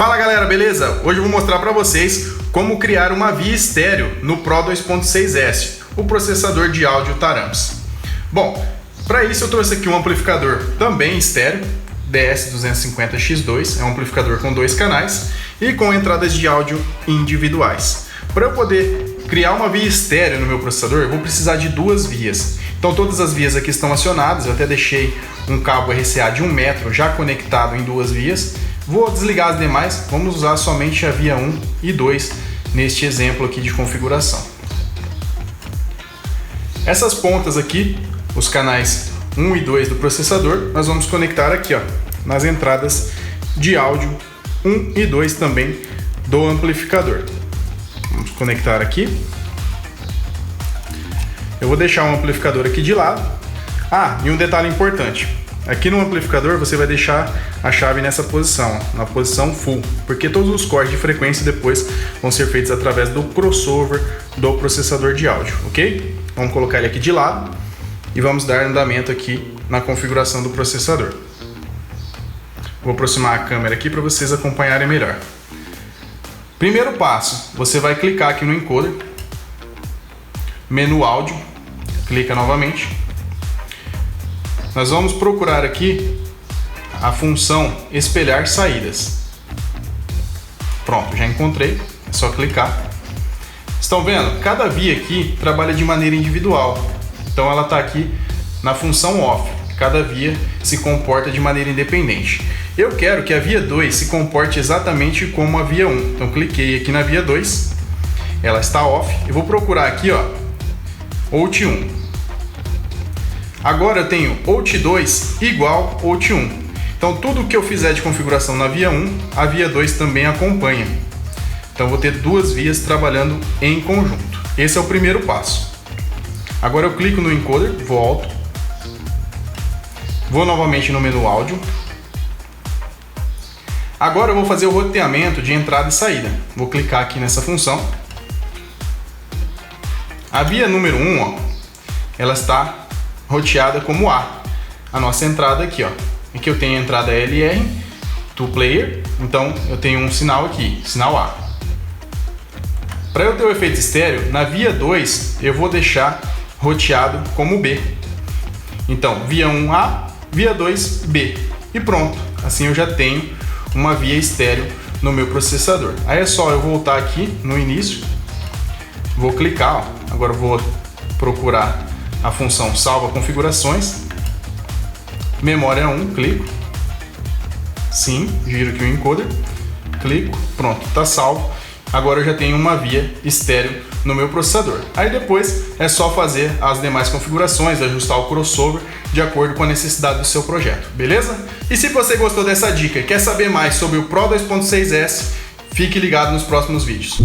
Fala galera, beleza? Hoje eu vou mostrar para vocês como criar uma via estéreo no Pro 2.6S, o processador de áudio Taramps. Bom, para isso eu trouxe aqui um amplificador também estéreo, DS250X2, é um amplificador com 2 canais e com entradas de áudio individuais. Para eu poder criar uma via estéreo no meu processador, eu vou precisar de 2 vias. Então todas as vias aqui estão acionadas, eu até deixei um cabo RCA de 1 metro já conectado em 2 vias. Vou desligar as demais, vamos usar somente a via 1 e 2 neste exemplo aqui de configuração. Essas pontas aqui, os canais 1 e 2 do processador, nós vamos conectar aqui, ó, nas entradas de áudio 1 e 2 também do amplificador. Vamos conectar aqui. Eu vou deixar o amplificador aqui de lado. E um detalhe importante. Aqui no amplificador você vai deixar a chave nessa posição, na posição full, porque todos os cortes de frequência depois vão ser feitos através do crossover do processador de áudio, ok? Vamos colocar ele aqui de lado e vamos dar andamento aqui na configuração do processador. Vou aproximar a câmera aqui para vocês acompanharem melhor. Primeiro passo, você vai clicar aqui no encoder, menu áudio, clica novamente. Nós vamos procurar aqui a função espelhar saídas. Pronto, já encontrei, é só clicar. Estão vendo? Cada via aqui trabalha de maneira individual. Então ela está aqui na função off. Cada via se comporta de maneira independente. Eu quero que a via 2 se comporte exatamente como a via 1. Então cliquei aqui na via 2, ela está off. Eu vou procurar aqui, ó, out 1. Agora eu tenho out 2 igual out 1. Então tudo que eu fizer de configuração na via 1, a via 2 também acompanha. Então vou ter 2 vias trabalhando em conjunto. Esse é o primeiro passo. Agora eu clico no encoder, volto. Vou novamente no menu áudio. Agora eu vou fazer o roteamento de entrada e saída. Vou clicar aqui nessa função. A via número 1, ó, ela está roteada como A. A nossa entrada aqui, ó. Aqui eu tenho a entrada LR, to player, então eu tenho um sinal aqui, sinal A. Para eu ter o efeito estéreo, na via 2 eu vou deixar roteado como B. Então, via 1 A, via 2 B. E pronto, assim eu já tenho uma via estéreo no meu processador. Aí é só eu voltar aqui no início, vou clicar, ó. Agora eu vou procurar a função salva configurações, memória 1, clico, sim, giro aqui o encoder, clico, pronto, está salvo. Agora eu já tenho uma via estéreo no meu processador. Aí depois é só fazer as demais configurações, ajustar o crossover de acordo com a necessidade do seu projeto, beleza? E se você gostou dessa dica e quer saber mais sobre o Pro 2.6S, fique ligado nos próximos vídeos.